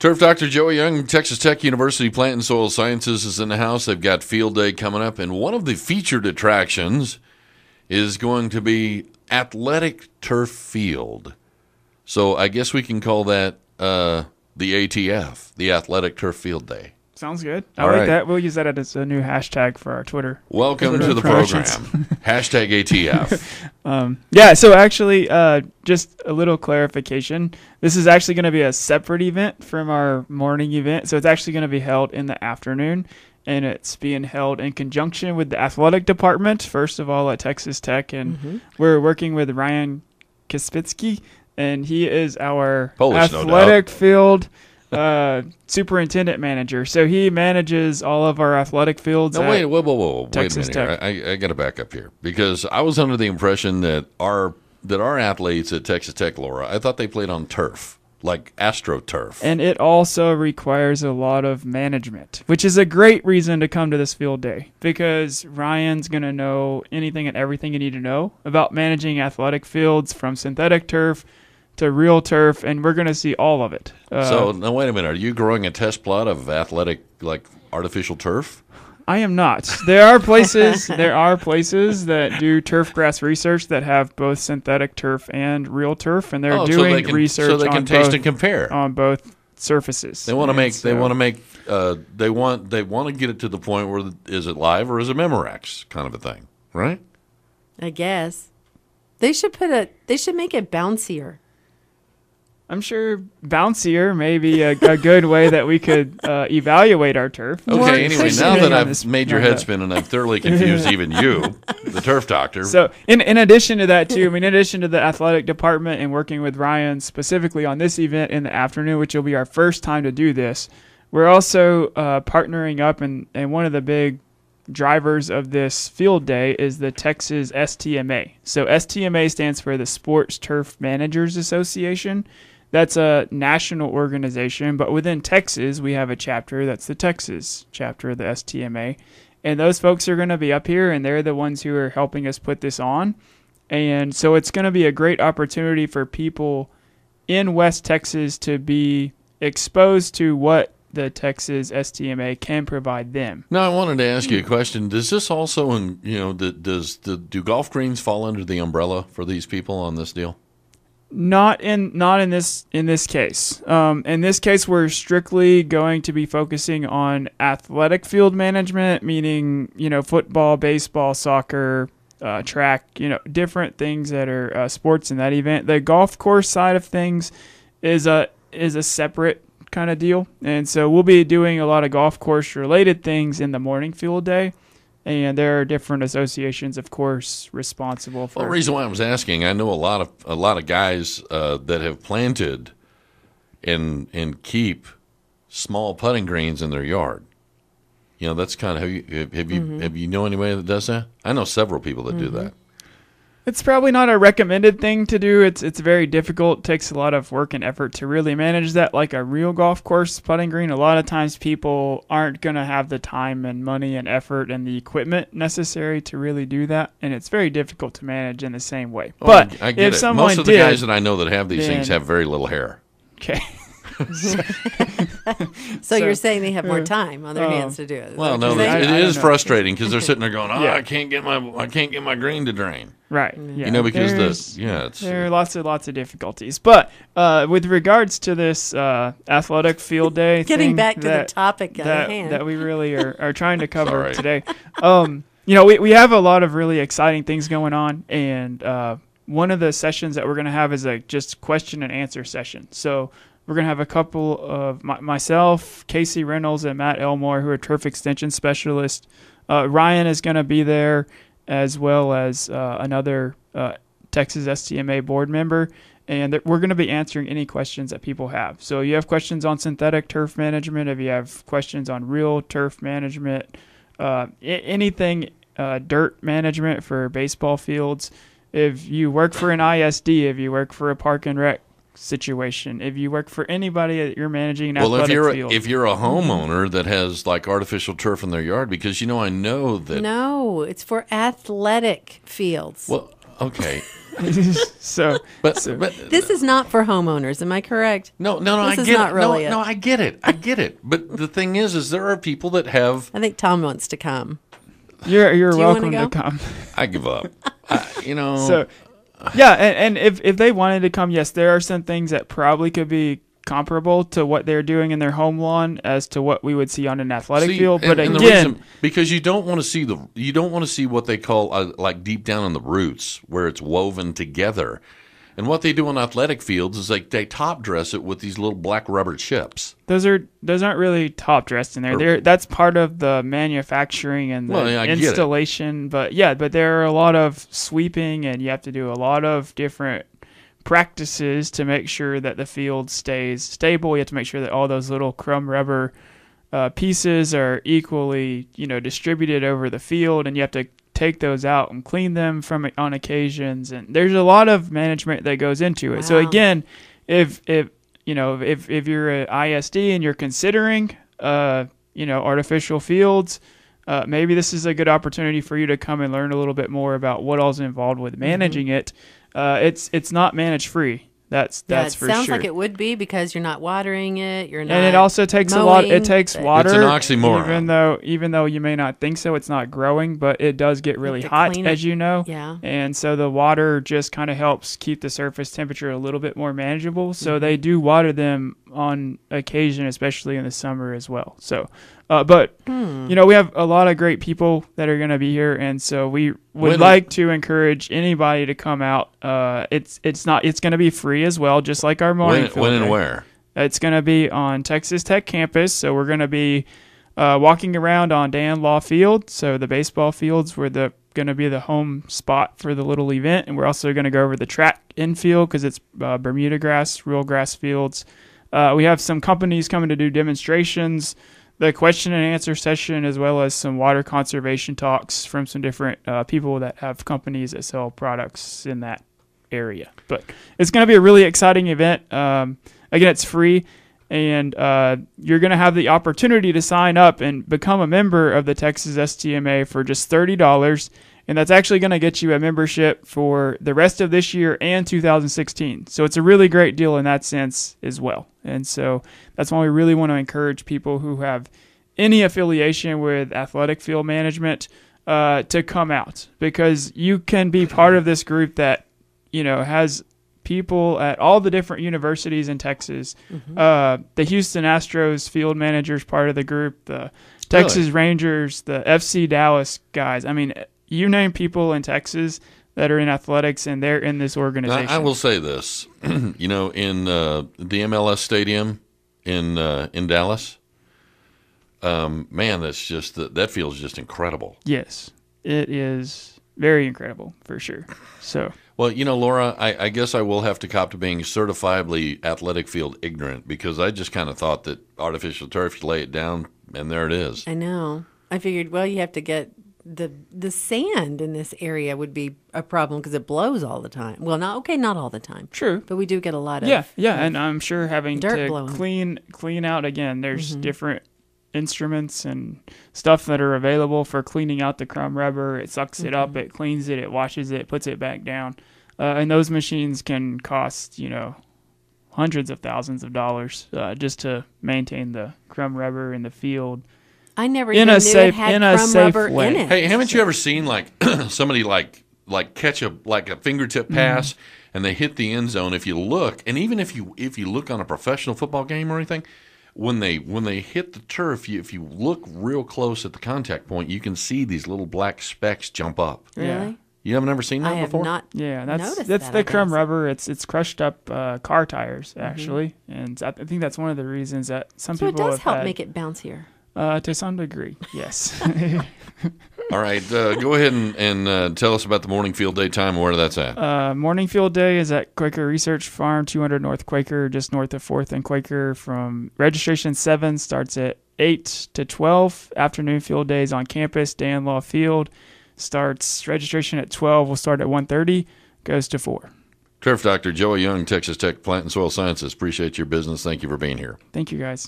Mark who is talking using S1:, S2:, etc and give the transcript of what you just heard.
S1: Turf Dr. Joey Young, Texas Tech University Plant and Soil Sciences is in the house. They've got Field Day coming up, and one of the featured attractions is going to be Athletic Turf Field. So I guess we can call that the ATF, the Athletic Turf Field Day.
S2: Sounds good. I like that. We'll use that as a new hashtag for our Twitter.
S1: Welcome to the program. Hashtag ATF.
S2: So actually, just a little clarification. This is actually going to be a separate event from our morning event. So it's actually going to be held in the afternoon, and it's being held in conjunction with the athletic department, first of all, at Texas Tech. And we're working with Ryan Kaspitsky, and he is our
S1: Polish,
S2: athletic field superintendent manager. So he manages all of our athletic fields.
S1: Now, whoa.
S2: Texas
S1: Wait a minute. I got to back up here because I was under the impression that our athletes at Texas Tech, Laura, I thought they played on turf, like AstroTurf.
S2: And it also requires a lot of management, which is a great reason to come to this field day because Ryan's going to know anything and everything you need to know about managing athletic fields from synthetic turf to real turf, and we're going to see all of it.
S1: So, now wait a minute. Are you growing a test plot of athletic, like artificial turf?
S2: I am not. There are places that do turf grass research that have both synthetic turf and real turf, and they're doing research
S1: so they can taste and compare
S2: on both surfaces.
S1: They want to get it to the point where is it live or is it Memorex kind of a thing, right?
S3: I guess they should make it bouncier.
S2: I'm sure bouncier may be a good way that we could evaluate our turf.
S1: Okay, anyway, now that I've made your head spin and I've thoroughly confused even you, the turf doctor.
S2: So in addition to that, too, in addition to the athletic department and working with Ryan specifically on this event in the afternoon, which will be our first time to do this, we're also partnering up, and one of the big drivers of this field day is the Texas STMA. So STMA stands for the Sports Turf Managers Association. That's a national organization, but within Texas, we have a chapter that's the Texas chapter of the STMA. And those folks are going to be up here, and they're the ones who are helping us put this on. And so it's going to be a great opportunity for people in West Texas to be exposed to what the Texas STMA can provide them.
S1: Now, I wanted to ask you a question. Does this also, do golf greens fall under the umbrella for these people on this deal?
S2: Not in this case. In this case, we're strictly going to be focusing on athletic field management, meaning football, baseball, soccer, track, different things that are sports in that event. The golf course side of things is a separate kind of deal, and so we'll be doing a lot of golf course related things in the morning field day. And there are different associations, of course, responsible for.
S1: Well, the reason why I was asking, I know a lot of guys that have planted and keep small putting greens in their yard. That's kind of have you know anybody that does that? I know several people that do that.
S2: It's probably not a recommended thing to do. It's very difficult. It takes a lot of work and effort to really manage that like a real golf course putting green. A lot of times people aren't going to have the time and money and effort and the equipment necessary to really do that, and it's very difficult to manage in the same way.
S1: Oh,
S2: but
S1: I get
S2: if
S1: it.
S2: someone
S1: Most of the guys that I know that have these things have very little hair.
S2: Okay.
S3: So you're saying they have more time on their hands to do it?
S1: Well, no, it is frustrating because they're sitting there going, I can't get my green to drain.
S2: Right. Yeah.
S1: Because
S2: there are lots of difficulties. But with regards to this athletic field day,
S3: getting back to the topic at hand
S2: that we really are trying to cover today, we have a lot of really exciting things going on, and one of the sessions that we're going to have is a just question and answer session. So we're going to have a couple of myself, Casey Reynolds, and Matt Elmore, who are turf extension specialists. Ryan is going to be there, as well as another Texas STMA board member, and we're going to be answering any questions that people have. So you have questions on synthetic turf management, if you have questions on real turf management, anything dirt management for baseball fields, if you work for an ISD, if you work for a park and rec situation, if you work for anybody that you're managing an athletic field.
S1: If you're a homeowner that has like artificial turf in their yard, because I know that
S3: no, it's for athletic fields.
S1: Well, Okay.
S2: But
S3: This is not for homeowners. Am I correct?
S1: No,
S3: This
S1: I
S3: is
S1: get
S3: not
S1: it.
S3: really
S1: No,
S3: it.
S1: I get it. But the thing is there are people that have.
S3: I think Tom wants to come.
S2: you're
S3: you
S2: welcome
S3: wanna
S2: to
S3: go?
S2: come.
S1: I give up.
S2: So, yeah, and if they wanted to come, yes, there are some things that probably could be comparable to what they're doing in their home lawn as to what we would see on an athletic field. But
S1: and the
S2: again,
S1: reason, because you don't want to see what they call like deep down in the roots where it's woven together. And what they do on athletic fields is like they top dress it with these little black rubber chips.
S2: those aren't really top dressed in there. That's part of the manufacturing and the installation. But there are a lot of sweeping, and you have to do a lot of different practices to make sure that the field stays stable. You have to make sure that all those little crumb rubber pieces are equally, distributed over the field, and you have to take those out and clean them on occasions. And there's a lot of management that goes into it. Wow. So again, if you're an ISD and you're considering artificial fields, maybe this is a good opportunity for you to come and learn a little bit more about what all's involved with managing it. It's not managed free. That's for sure.
S3: It sounds like it would be because you're not watering it. You're not.
S2: And it also takes
S3: mowing,
S2: a lot. It takes water.
S1: It's an oxymoron.
S2: Even though you may not think so, it's not growing, but it does get really hot, as you know.
S3: Yeah.
S2: And so the water just kind of helps keep the surface temperature a little bit more manageable. So they do water them on occasion, especially in the summer as well. So, we have a lot of great people that are going to be here, and so we would like to encourage anybody to come out. It's going to be free as well, just like our morning field
S1: When and
S2: day.
S1: where?
S2: It's going to be on Texas Tech campus, so we're going to be walking around on Dan Law Field. So the baseball fields were going to be the home spot for the little event, and we're also going to go over the track infield because it's Bermuda grass, real grass fields. We have some companies coming to do demonstrations, the question and answer session, as well as some water conservation talks from some different people that have companies that sell products in that area. But it's going to be a really exciting event. Again, it's free, and you're going to have the opportunity to sign up and become a member of the Texas STMA for just $30. And that's actually going to get you a membership for the rest of this year and 2016. So it's a really great deal in that sense as well. And so that's why we really want to encourage people who have any affiliation with athletic field management to come out, because you can be part of this group that, has people at all the different universities in Texas. Mm-hmm. The Houston Astros field managers part of the group, the Texas Rangers, the FC Dallas guys. I mean, you name people in Texas that are in athletics, and they're in this organization.
S1: I will say this, in the MLS stadium in Dallas, man, that's just that feels just incredible.
S2: Yes, it is very incredible for sure. So,
S1: well, Laura, I guess I will have to cop to being certifiably athletic field ignorant, because I just kind of thought that artificial turf, you lay it down, and there it is.
S3: I know. I figured, you have to get the sand in this area would be a problem because it blows all the time. Well, not all the time.
S2: True.
S3: But we do get a lot of
S2: and I'm sure having to
S3: blowing.
S2: clean out again. There's different instruments and stuff that are available for cleaning out the crumb rubber. It sucks it up, it cleans it, it washes it, puts it back down. And those machines can cost, hundreds of thousands of dollars just to maintain the crumb rubber in the field.
S3: I never even knew it had crumb rubber
S2: way.
S3: in it.
S1: Hey, haven't you ever seen somebody catch a fingertip pass and they hit the end zone? If you look, and even if you look on a professional football game or anything, when they hit the turf, if you look real close at the contact point, you can see these little black specks jump up.
S3: Really?
S2: Yeah.
S1: You haven't ever seen that before?
S3: I have not noticed
S2: that's
S3: that,
S2: the crumb rubber. It's crushed up car tires actually, and I think that's one of the reasons that some people.
S3: So it does
S2: have
S3: help make it bouncier.
S2: To some degree, yes.
S1: All right, go ahead and tell us about the morning field day time, where that's at.
S2: Morning field day is at Quaker Research Farm, 200 North Quaker, just north of 4th and Quaker. From registration 7 starts at 8 to 12. Afternoon field day is on campus. Dan Law Field starts registration at 12. Will start at 1:30. Goes to 4.
S1: Turf Doctor Joey Young, Texas Tech Plant and Soil Sciences. Appreciate your business. Thank you for being here.
S2: Thank you, guys.